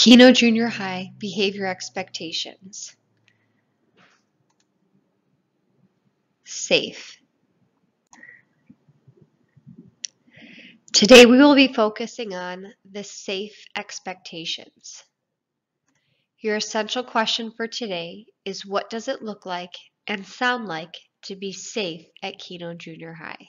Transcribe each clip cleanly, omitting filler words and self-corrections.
Keno Junior High Behavior Expectations. Safe. Today we will be focusing on the safe expectations. Your essential question for today is, what does it look like and sound like to be safe at Keno Junior High?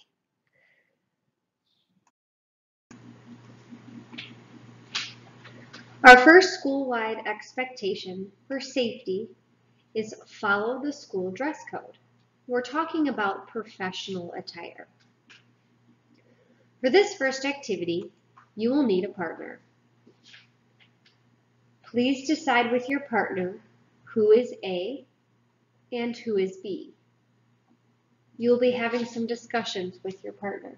Our first school-wide expectation for safety is follow the school dress code. We're talking about professional attire. For this first activity, you will need a partner. Please decide with your partner who is A and who is B. You will be having some discussions with your partner.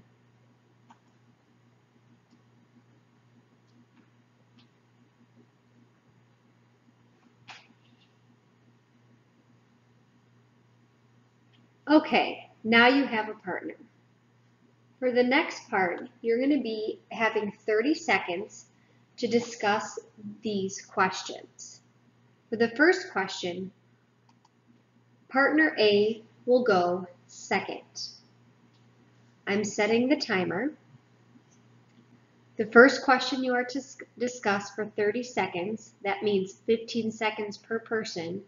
Okay, now you have a partner. For the next part, you're going to be having 30 seconds to discuss these questions. For the first question, partner A will go second. I'm setting the timer. The first question you are to discuss for 30 seconds, that means 15 seconds per person,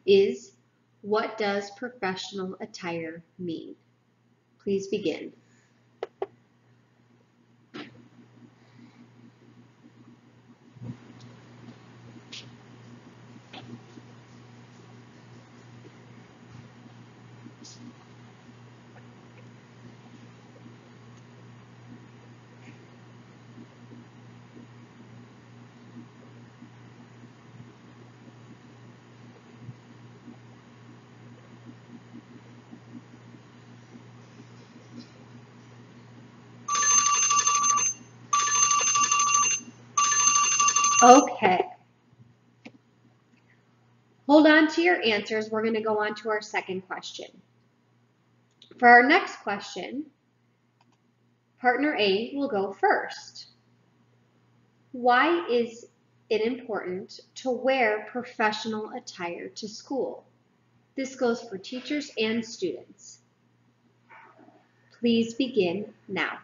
is, what does professional attire mean? Please begin. Okay. Hold on to your answers. We're going to go on to our second question. For our next question, partner A will go first. Why is it important to wear professional attire to school? This goes for teachers and students. Please begin now.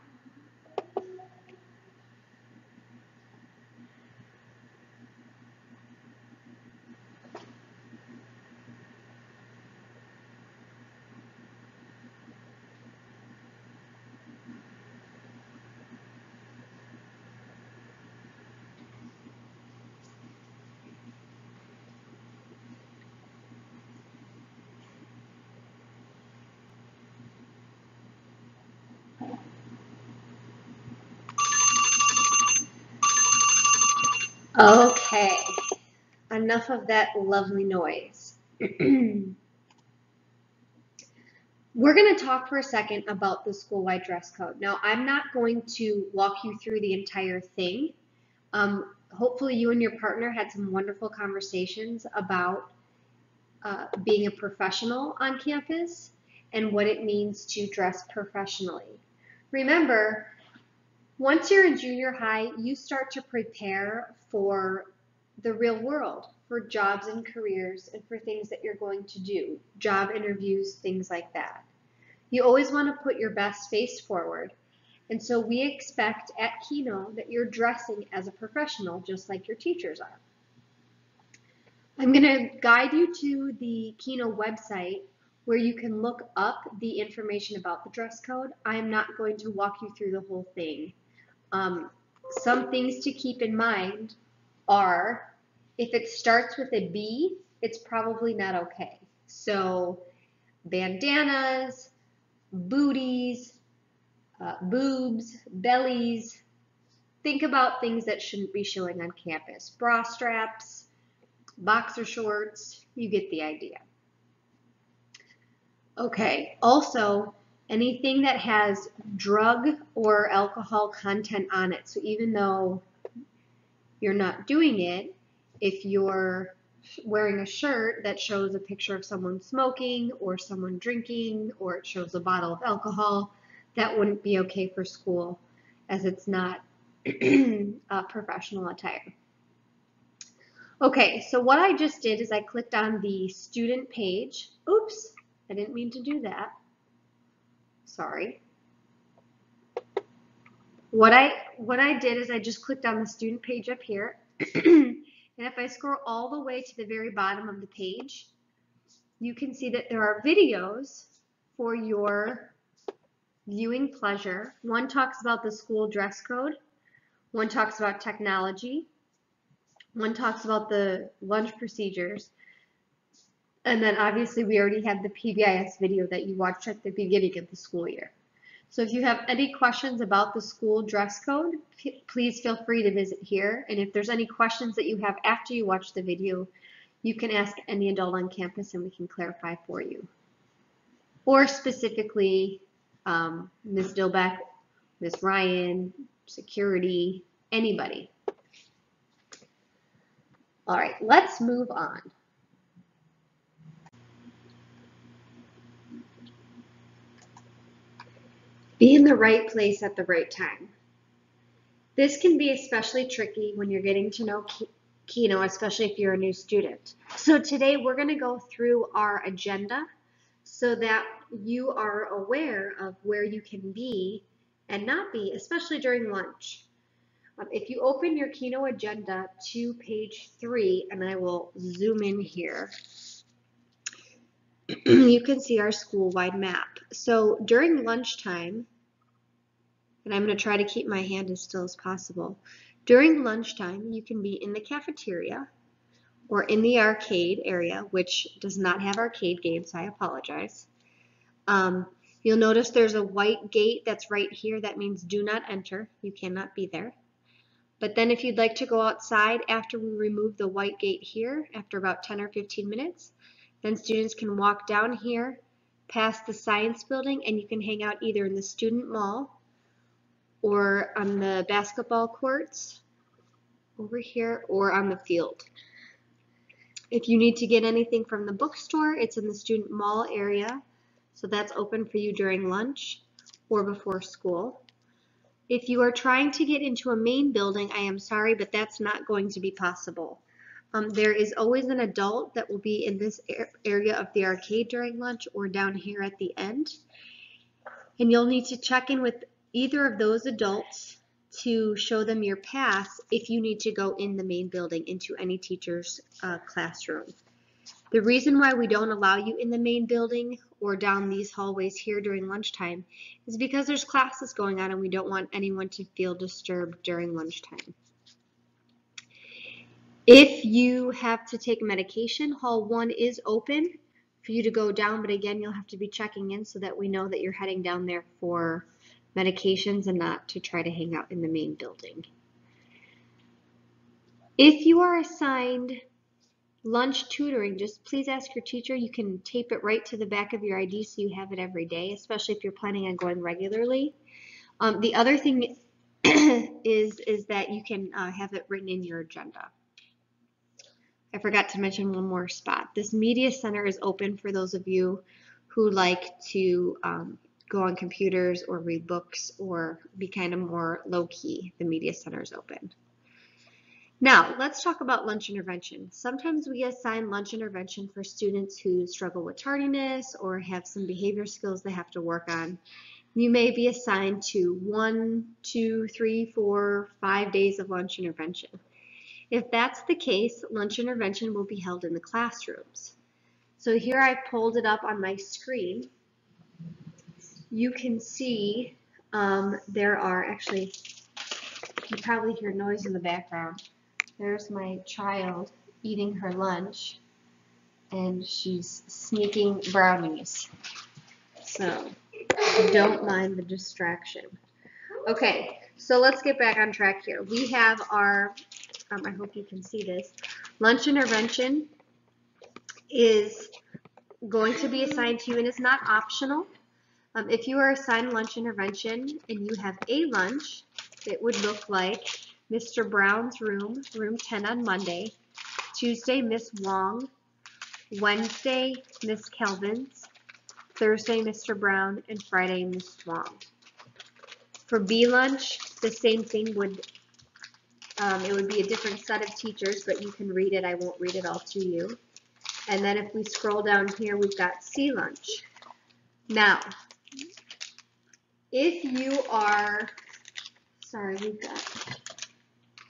Okay, enough of that lovely noise. We're going to talk for a second about the school-wide dress code. Now, I'm not going to walk you through the entire thing. Hopefully you and your partner had some wonderful conversations about being a professional on campus and what it means to dress professionally. Remember, once you're in junior high, you start to prepare for the real world, for jobs and careers, and for things that you're going to do, job interviews, things like that. You always want to put your best face forward. And so we expect at Keno that you're dressing as a professional, just like your teachers are. I'm going to guide you to the Keno website where you can look up the information about the dress code. I am not going to walk you through the whole thing. Some things to keep in mind are, if it starts with a B, it's probably not okay. So bandanas, booties, boobs, bellies, think about things that shouldn't be showing on campus. Bra straps, boxer shorts, you get the idea. Okay, also anything that has drug or alcohol content on it. So even though you're not doing it, if you're wearing a shirt that shows a picture of someone smoking or someone drinking, or it shows a bottle of alcohol, that wouldn't be okay for school, as it's not professional attire. Okay, so what I just did is I clicked on the student page. Oops, I didn't mean to do that. Sorry. What I did is I just clicked on the student page up here. And if I scroll all the way to the very bottom of the page, you can see that there are videos for your viewing pleasure. One talks about the school dress code. One talks about technology. One talks about the lunch procedures. And then obviously we already had the PBIS video that you watched at the beginning of the school year. So if you have any questions about the school dress code, please feel free to visit here. And if there's any questions that you have after you watch the video, you can ask any adult on campus and we can clarify for you. Or specifically, Ms. Dilbeck, Ms. Ryan, security, anybody. All right, let's move on. Be in the right place at the right time. This can be especially tricky when you're getting to know Keno, especially if you're a new student. So today we're going to go through our agenda so that you are aware of where you can be and not be, especially during lunch. If you open your Keno agenda to page 3, and I will zoom in here, you can see our school-wide map. So during lunchtime, and I'm going to try to keep my hand as still as possible. During lunchtime, you can be in the cafeteria or in the arcade area, which does not have arcade games, I apologize. You'll notice there's a white gate that's right here. That means do not enter. You cannot be there. But then if you'd like to go outside after we remove the white gate here, after about 10 or 15 minutes, then students can walk down here past the science building and you can hang out either in the student mall or on the basketball courts over here, or on the field. If you need to get anything from the bookstore, it's in the student mall area, so that's open for you during lunch or before school. If you are trying to get into a main building, I am sorry, but that's not going to be possible. There is always an adult that will be in this area of the arcade during lunch or down here at the end. And you'll need to check in with either of those adults to show them your pass if you need to go in the main building into any teacher's classroom. The reason why we don't allow you in the main building or down these hallways here during lunchtime is because there's classes going on and we don't want anyone to feel disturbed during lunchtime. If you have to take medication, hall 1 is open for you to go down, but again, you'll have to be checking in so that we know that you're heading down there for medications and not to try to hang out in the main building. If you are assigned lunch tutoring, just please ask your teacher. You can tape it right to the back of your ID so you have it every day, especially if you're planning on going regularly. The other thing is that you can have it written in your agenda. I forgot to mention one more spot. This media center is open for those of you who like to go on computers or read books or be kind of more low-key. The media center is open. Now, let's talk about lunch intervention. Sometimes we assign lunch intervention for students who struggle with tardiness or have some behavior skills they have to work on. You may be assigned to 1, 2, 3, 4, 5 days of lunch intervention. If that's the case, lunch intervention will be held in the classrooms. So here I pulled it up on my screen. You can see there are actually, you probably hear noise in the background. There's my child eating her lunch and she's sneaking brownies. So don't mind the distraction. Okay, so let's get back on track here. We have our I hope you can see this. Lunch intervention is going to be assigned to you and it's not optional. If you are assigned lunch intervention and you have a lunch, it would look like Mr. Brown's room, room 10 on Monday, Tuesday, Miss Wong, Wednesday, Miss Kelvin's, Thursday, Mr. Brown, and Friday, Miss Wong. For B lunch, the same thing would It would be a different set of teachers, but you can read it. I won't read it all to you. And then if we scroll down here, we've got Sea Lunch. Now, if you are, sorry, we've got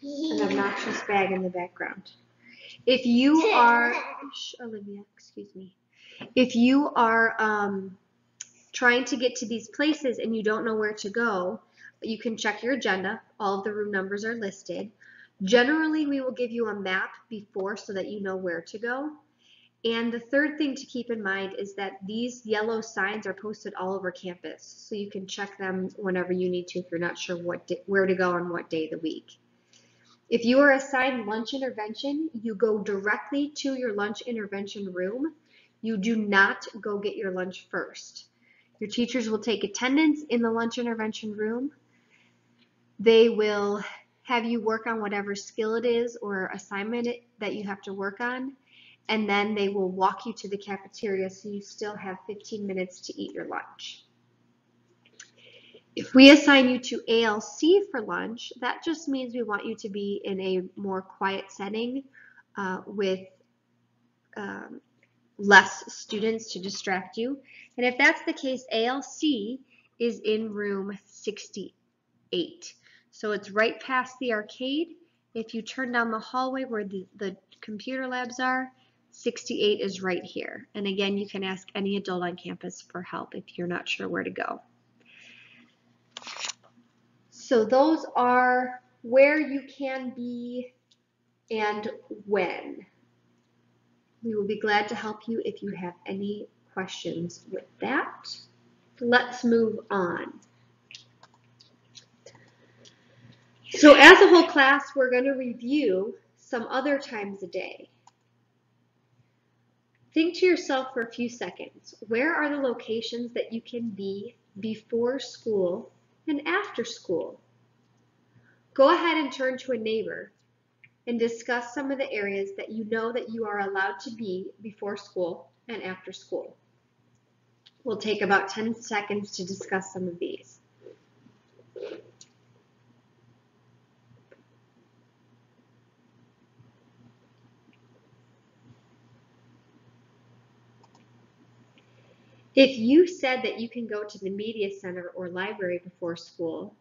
an obnoxious bag in the background. If you are, Olivia, excuse me. If you are trying to get to these places and you don't know where to go, you can check your agenda. All of the room numbers are listed. Generally, we will give you a map before so that you know where to go. And the third thing to keep in mind is that these yellow signs are posted all over campus, so you can check them whenever you need to if you're not sure where to go on what day of the week. If you are assigned lunch intervention, you go directly to your lunch intervention room. You do not go get your lunch first. Your teachers will take attendance in the lunch intervention room. They will have you work on whatever skill it is or assignment that you have to work on, and then they will walk you to the cafeteria so you still have 15 minutes to eat your lunch. If we assign you to ALC for lunch, that just means we want you to be in a more quiet setting with less students to distract you. And if that's the case, ALC is in room 68. So it's right past the arcade. If you turn down the hallway where the computer labs are, 68 is right here. And again, you can ask any adult on campus for help if you're not sure where to go. So those are where you can be and when. We will be glad to help you if you have any questions with that. Let's move on. So as a whole class, we're going to review some other times a day. Think to yourself for a few seconds, where are the locations that you can be before school and after school? Go ahead and turn to a neighbor and discuss some of the areas that you know that you are allowed to be before school and after school. We'll take about 10 seconds to discuss some of these. If you said that you can go to the media center or library before school,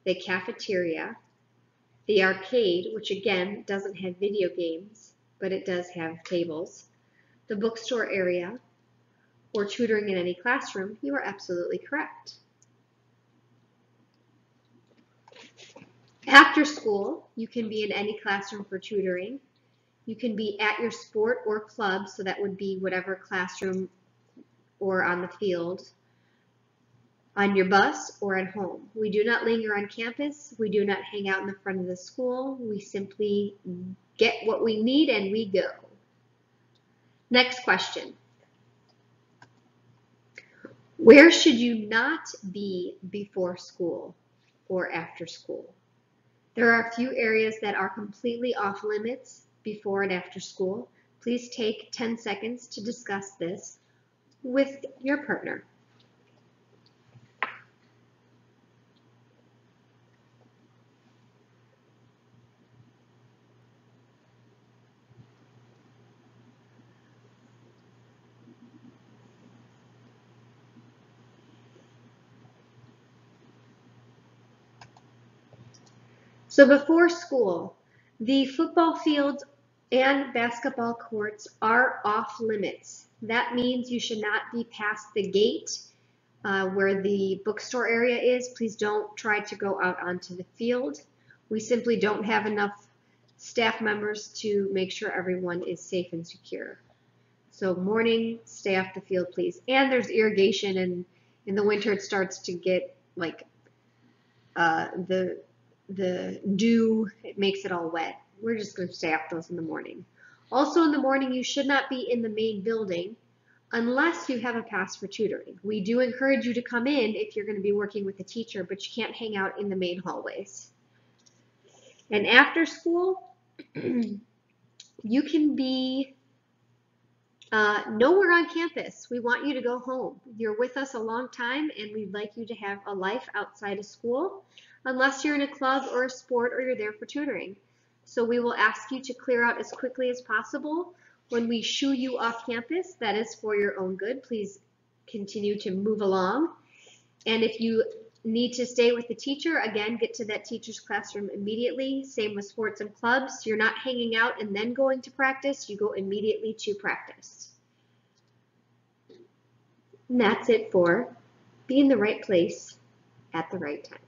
the cafeteria, the arcade, which again doesn't have video games, but it does have tables, the bookstore area, or tutoring in any classroom, you are absolutely correct. After school, you can be in any classroom for tutoring. You can be at your sport or club, so that would be whatever classroom or on the field, on your bus, or at home. We do not linger on campus. We do not hang out in the front of the school. We simply get what we need and we go. Next question. Where should you not be before school or after school? There are a few areas that are completely off limits before and after school. Please take 10 seconds to discuss this with your partner. So before school, the football fields and basketball courts are off limits. That means you should not be past the gate where the bookstore area is. Please don't try to go out onto the field. We simply don't have enough staff members to make sure everyone is safe and secure. So morning, stay off the field, please. And there's irrigation, and in the winter it starts to get like the dew, it makes it all wet. We're just going to stay off those in the morning. Also in the morning, you should not be in the main building unless you have a pass for tutoring. We do encourage you to come in if you're going to be working with a teacher, but you can't hang out in the main hallways. And after school, you can be Nowhere on campus. We want you to go home. You're with us a long time, and we'd like you to have a life outside of school, unless you're in a club or a sport or you're there for tutoring. So we will ask you to clear out as quickly as possible. When we shoo you off campus, that is for your own good. Please continue to move along. And if you need to stay with the teacher, again, get to that teacher's classroom immediately. Same with sports and clubs. You're not hanging out and then going to practice. You go immediately to practice. And that's it for be in the right place at the right time.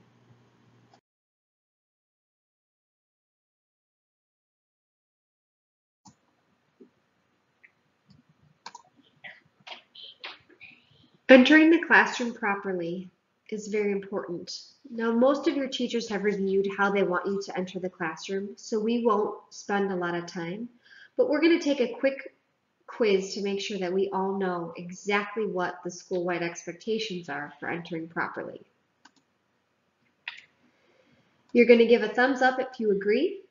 Entering the classroom properly is very important. Now, most of your teachers have reviewed how they want you to enter the classroom, so we won't spend a lot of time, but we're going to take a quick quiz to make sure that we all know exactly what the school-wide expectations are for entering properly. You're going to give a thumbs up if you agree,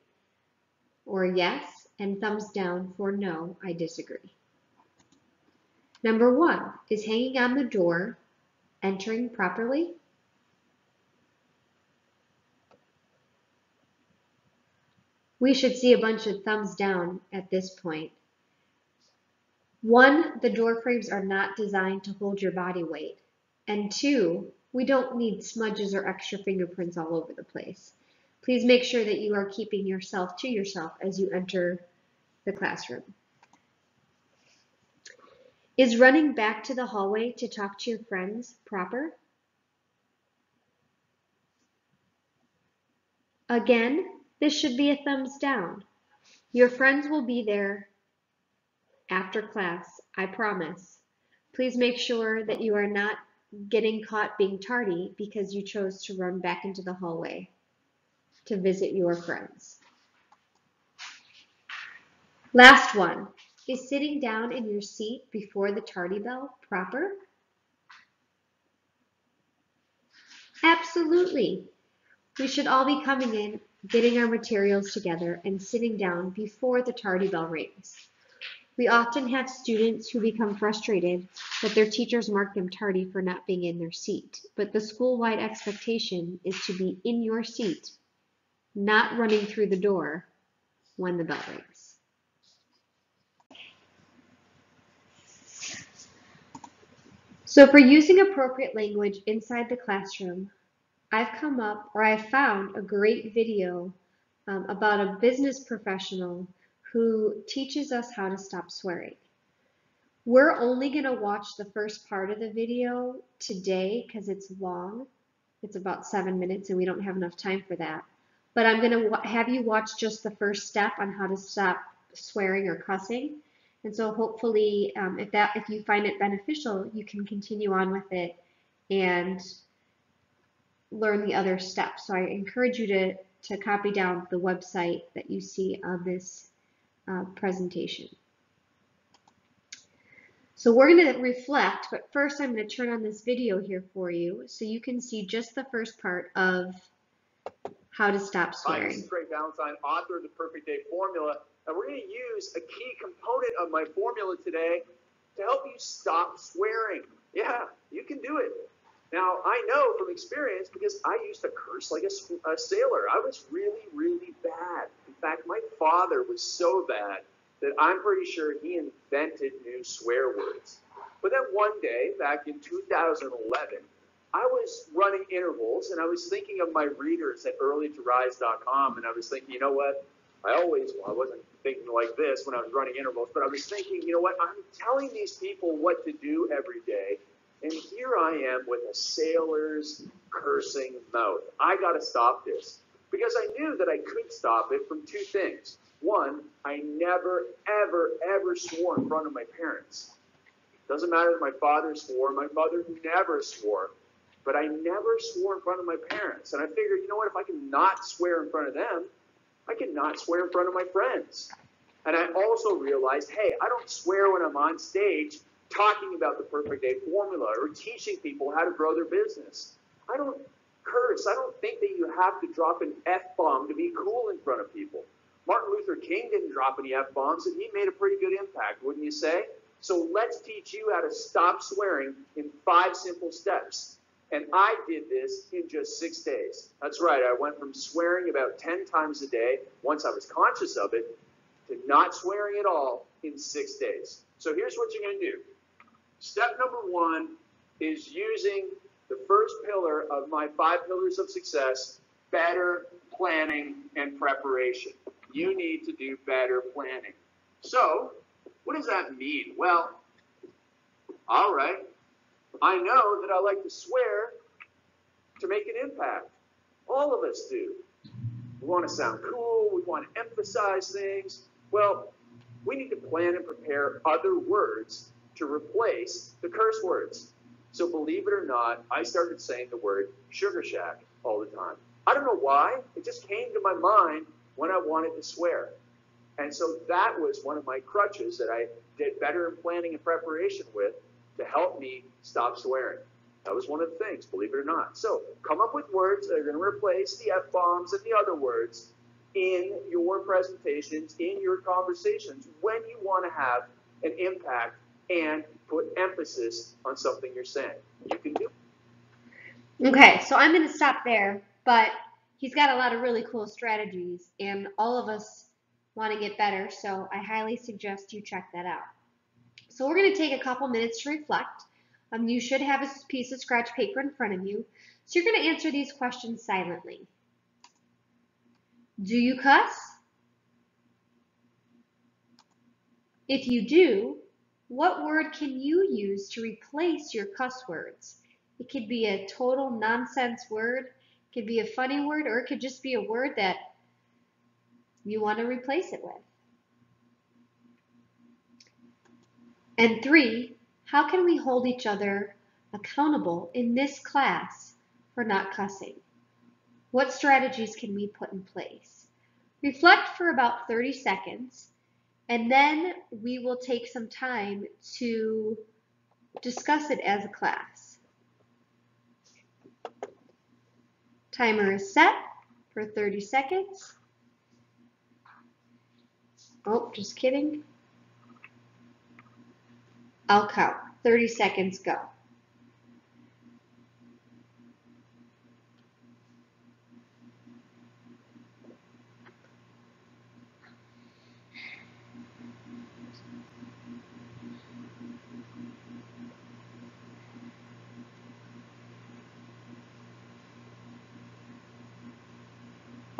or yes, and thumbs down for no, I disagree. Number 1, is hanging on the door entering properly? We should see a bunch of thumbs down at this point. 1, the door frames are not designed to hold your body weight. And 2, we don't need smudges or extra fingerprints all over the place. Please make sure that you are keeping yourself to yourself as you enter the classroom. Is running back to the hallway to talk to your friends proper? Again, this should be a thumbs down. Your friends will be there after class, I promise. Please make sure that you are not getting caught being tardy because you chose to run back into the hallway to visit your friends. Last one, is sitting down in your seat before the tardy bell proper? Absolutely. We should all be coming in, getting our materials together, and sitting down before the tardy bell rings. We often have students who become frustrated that their teachers mark them tardy for not being in their seat, but the school-wide expectation is to be in your seat, not running through the door when the bell rings. So for using appropriate language inside the classroom, I've found a great video about a business professional who teaches us how to stop swearing. We're only going to watch the first part of the video today because it's long. It's about 7 minutes and we don't have enough time for that. But I'm going to have you watch just the first step on how to stop swearing or cussing. And so hopefully if you find it beneficial, you can continue on with it and learn the other steps. So I encourage you to copy down the website that you see on this presentation. So we're going to reflect, but first I'm going to turn on this video here for you so you can see just the first part of how to stop swearing. Hi, this is Craig Valentine, author of The Perfect Day Formula, and we're going to use a key component of my formula today to help you stop swearing. Yeah, you can do it. Now, I know from experience because I used to curse like a sailor. I was really, really bad. In fact, my father was so bad that I'm pretty sure he invented new swear words. But then one day, back in 2011, I was running intervals, and I was thinking of my readers at earlytorise.com, and I was thinking, you know what? I wasn't thinking like this when I was running intervals, but I was thinking, you know what? I'm telling these people what to do every day, and here I am with a sailor's cursing mouth. I got to stop this because I knew that I could stop it from two things. One, I never, ever, ever swore in front of my parents. Doesn't matter that my father swore, my mother never swore, but I never swore in front of my parents. And I figured, you know what, if I can not swear in front of them, I can not swear in front of my friends. And I also realized, hey, I don't swear when I'm on stage talking about the Perfect Day Formula or teaching people how to grow their business. I don't curse. I don't think that you have to drop an F-bomb to be cool in front of people. Martin Luther King didn't drop any F-bombs, and he made a pretty good impact, wouldn't you say? So let's teach you how to stop swearing in 5 simple steps. And I did this in just 6 days. That's right, I went from swearing about 10 times a day, once I was conscious of it, to not swearing at all in 6 days. So here's what you're going to do. Step number 1 is using the first pillar of my 5 pillars of success, better planning and preparation. You need to do better planning. So, what does that mean? Well, all right, I know that I like to swear to make an impact. All of us do. We want to sound cool. We want to emphasize things. Well, we need to plan and prepare other words to replace the curse words. So believe it or not, I started saying the word Sugar Shack all the time. I don't know why. It just came to my mind when I wanted to swear. And so that was one of my crutches that I did better in planning and preparation with to help me stop swearing. That was one of the things, believe it or not. So come up with words that are going to replace the F-bombs and the other words in your presentations, in your conversations, when you want to have an impact and put emphasis on something you're saying. You can do it. Okay, so I'm going to stop there, but he's got a lot of really cool strategies, and all of us want to get better, so I highly suggest you check that out. So we're going to take a couple minutes to reflect. You should have a piece of scratch paper in front of you, so you're going to answer these questions silently. Do you cuss? If you do, what word can you use to replace your cuss words? It could be a total nonsense word, it could be a funny word, or it could just be a word that you want to replace it with. And 3, how can we hold each other accountable in this class for not cussing? What strategies can we put in place? Reflect for about 30 seconds, and then we will take some time to discuss it as a class. Timer is set for 30 seconds. Oh, just kidding. I'll count. 30 seconds, go.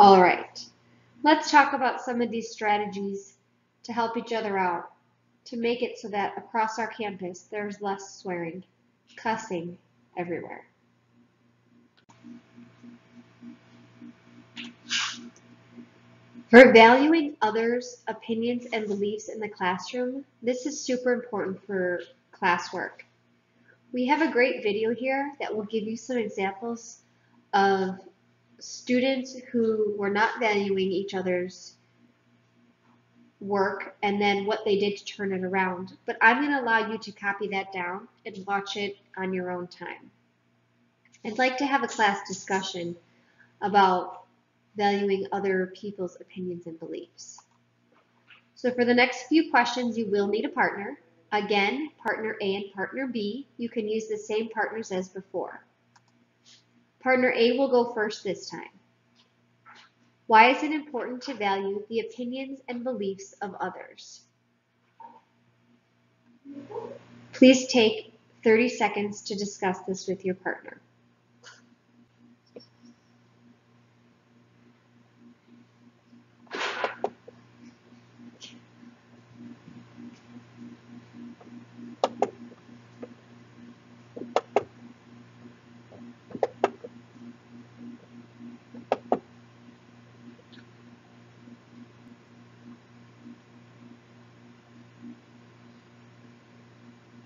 All right, let's talk about some of these strategies to help each other out, to make it so that across our campus there's less swearing, cussing everywhere. For valuing others' opinions and beliefs in the classroom, this is super important for classwork. We have a great video here that will give you some examples of students who were not valuing each other's work and then what they did to turn it around. But I'm going to allow you to copy that down and watch it on your own time. I'd like to have a class discussion about valuing other people's opinions and beliefs. So for the next few questions, you will need a partner. Again, partner A and partner B. You can use the same partners as before. Partner A will go first this time. Why is it important to value the opinions and beliefs of others? Please take 30 seconds to discuss this with your partner.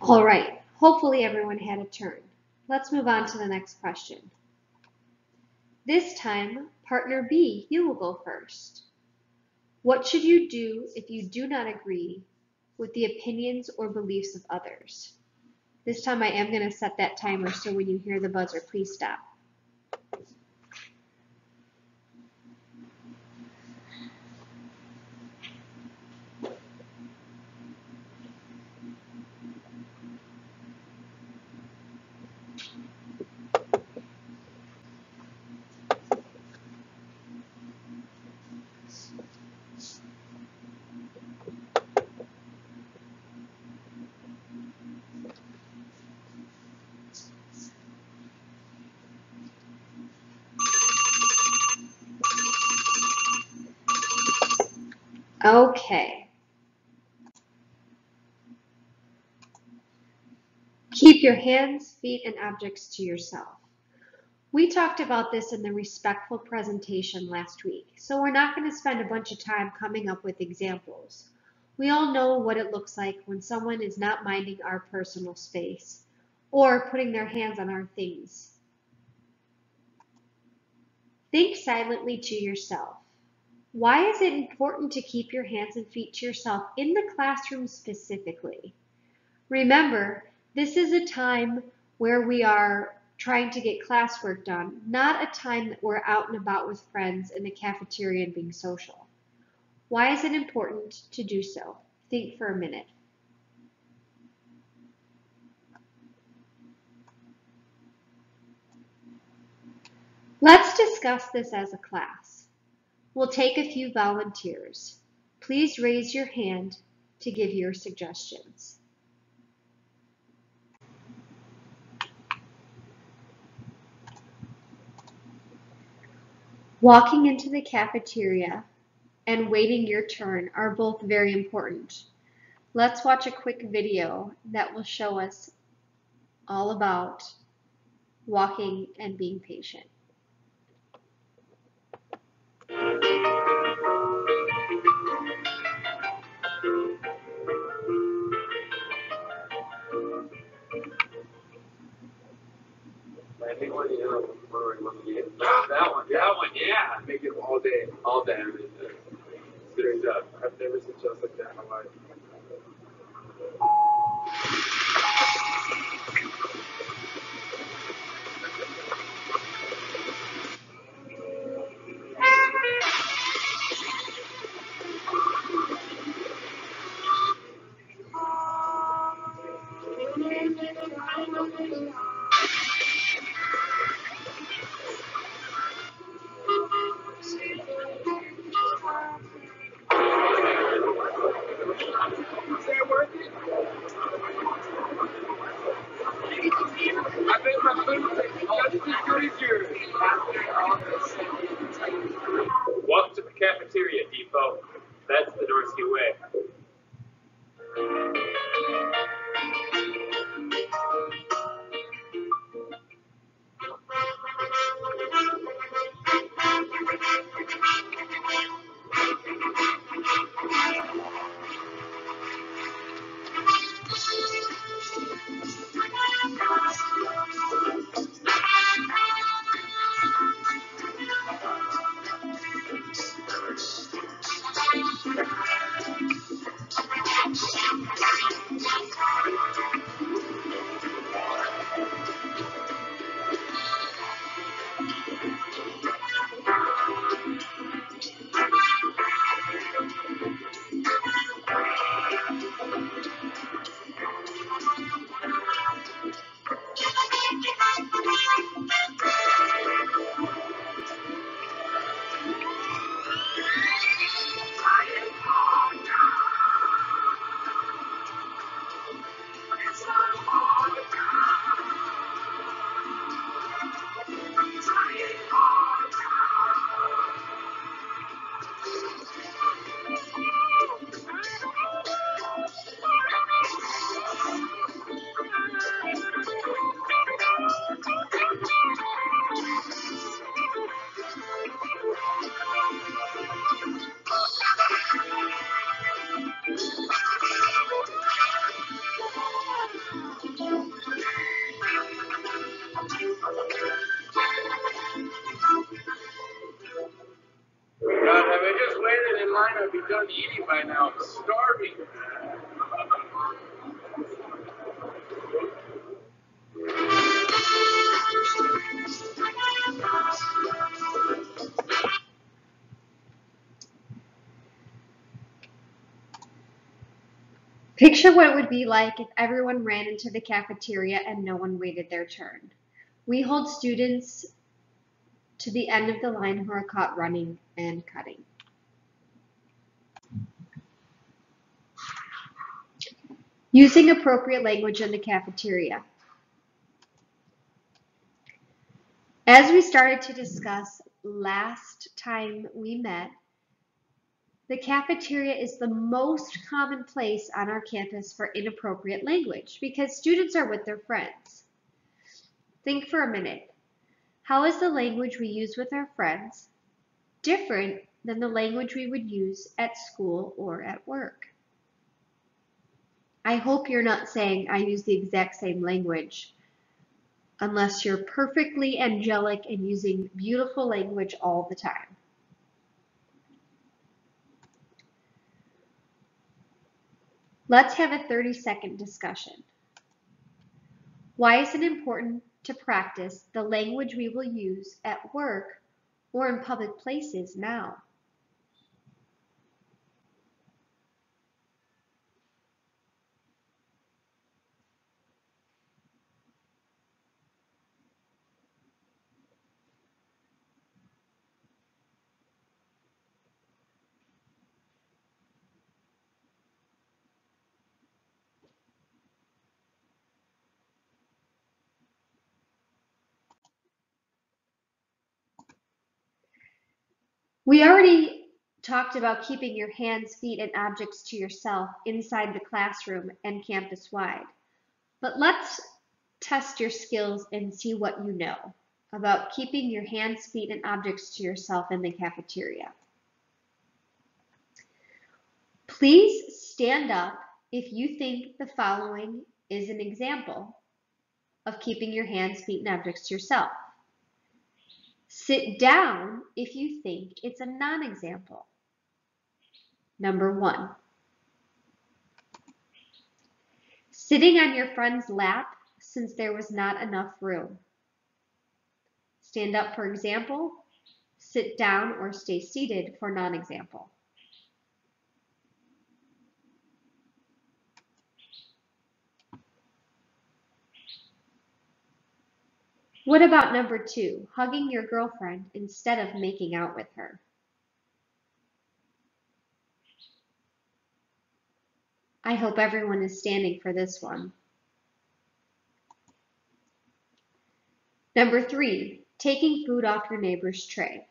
All right, hopefully everyone had a turn. Let's move on to the next question. This time, partner B, you will go first. What should you do if you do not agree with the opinions or beliefs of others? This time I am going to set that timer, so when you hear the buzzer, please stop. Okay. Keep your hands, feet, and objects to yourself. We talked about this in the respectful presentation last week, so we're not going to spend a bunch of time coming up with examples. We all know what it looks like when someone is not minding our personal space or putting their hands on our things. Think silently to yourself. Why is it important to keep your hands and feet to yourself in the classroom specifically? Remember, this is a time where we are trying to get classwork done, not a time that we're out and about with friends in the cafeteria and being social. Why is it important to do so? Think for a minute. Let's discuss this as a class. We'll take a few volunteers. Please raise your hand to give your suggestions. Walking into the cafeteria and waiting your turn are both very important. Let's watch a quick video that will show us all about walking and being patient. I think one, that one, yeah. Make it all day. Straight up. I've never seen shows like that in my life. Is that worth it? I bet my food will taste just as good as yours. Welcome to the cafeteria, Depot. That's the Dorsey way. God, have I just waited in line, I'd be done eating by now. I'm starving. Picture what it would be like if everyone ran into the cafeteria and no one waited their turn. We hold students to the end of the line who are caught running and cutting. Using appropriate language in the cafeteria. As we started to discuss last time we met, The cafeteria is the most common place on our campus for inappropriate language because students are with their friends. Think for a minute. How is the language we use with our friends different than the language we would use at school or at work? I hope you're not saying I use the exact same language unless you're perfectly angelic and using beautiful language all the time. Let's have a 30-second discussion. Why is it important to practice the language we will use at work or in public places now? We already talked about keeping your hands, feet, and objects to yourself inside the classroom and campus-wide. But let's test your skills and see what you know about keeping your hands, feet, and objects to yourself in the cafeteria. Please stand up if you think the following is an example of keeping your hands, feet, and objects to yourself. Sit down if you think it's a non-example. Number 1. Sitting on your friend's lap since there was not enough room. Stand up for example, sit down or stay seated for non-example. What about number 2, hugging your girlfriend instead of making out with her? I hope everyone is standing for this one. Number 3, taking food off your neighbor's tray.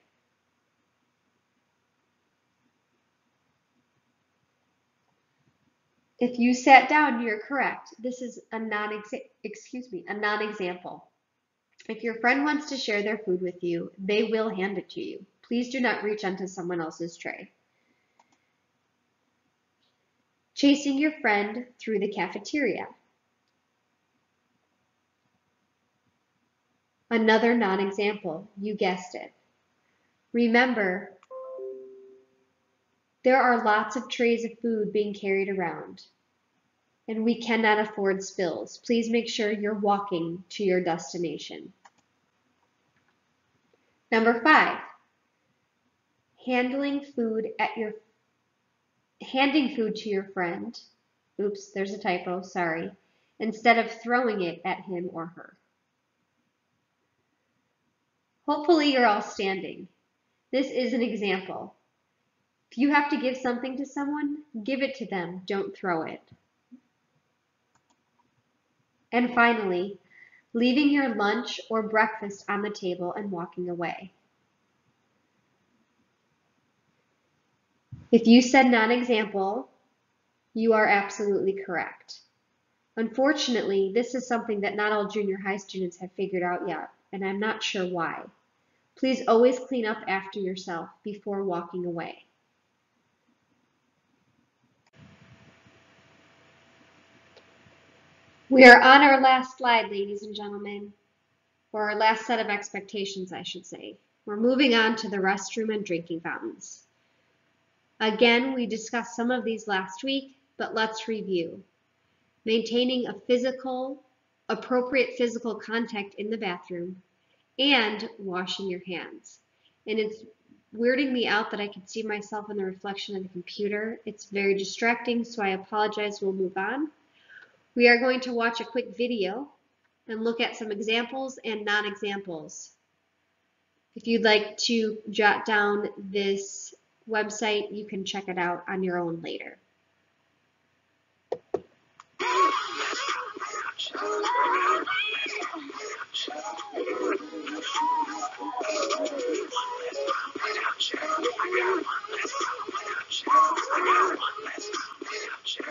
If you sat down, you're correct. This is a non-example. If your friend wants to share their food with you, they will hand it to you. Please do not reach onto someone else's tray. Chasing your friend through the cafeteria. Another non-example, you guessed it. Remember, there are lots of trays of food being carried around, and we cannot afford spills. Please make sure you're walking to your destination. Number 5, handing food to your friend. Oops, there's a typo, sorry. Instead of throwing it at him or her. Hopefully you're all standing. This is an example. If you have to give something to someone, give it to them, don't throw it. And finally, leaving your lunch or breakfast on the table and walking away. If you said non-example, you are absolutely correct. Unfortunately, this is something that not all junior high students have figured out yet, and I'm not sure why. Please always clean up after yourself before walking away. We are on our last slide, ladies and gentlemen, or our last set of expectations, I should say. We're moving on to the restroom and drinking fountains. Again, we discussed some of these last week, but let's review. Maintaining a appropriate physical contact in the bathroom, and washing your hands. And it's weirding me out that I can see myself in the reflection of the computer. It's very distracting, so I apologize. We'll move on. We are going to watch a quick video and look at some examples and non-examples. If you'd like to jot down this website, you can check it out on your own later. I got one less problem without you.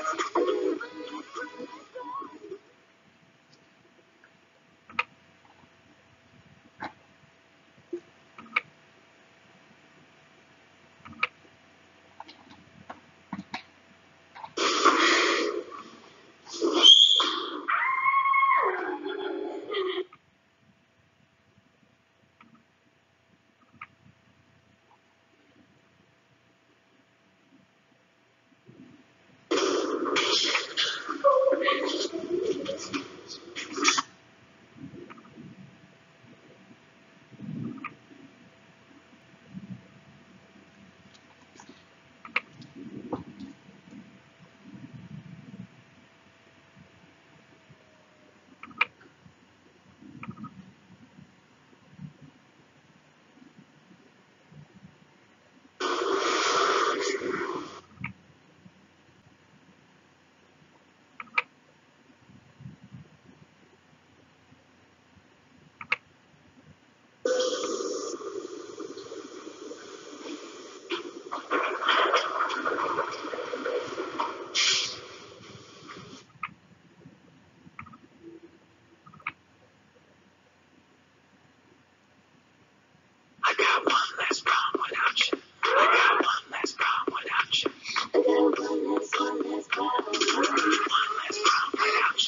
I got one less problem without you. I got one less problem without you.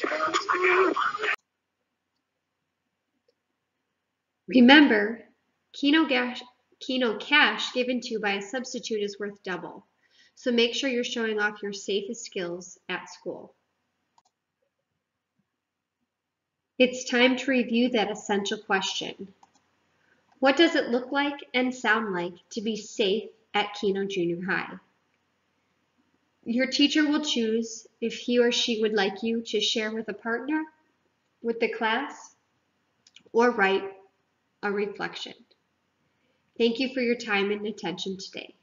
I got one less. Remember, Keno cash given to you by a substitute is worth double. So make sure you're showing off your safest skills at school. It's time to review that essential question. What does it look like and sound like to be safe at Keno Junior High? Your teacher will choose if he or she would like you to share with a partner, with the class, or write a reflection. Thank you for your time and attention today.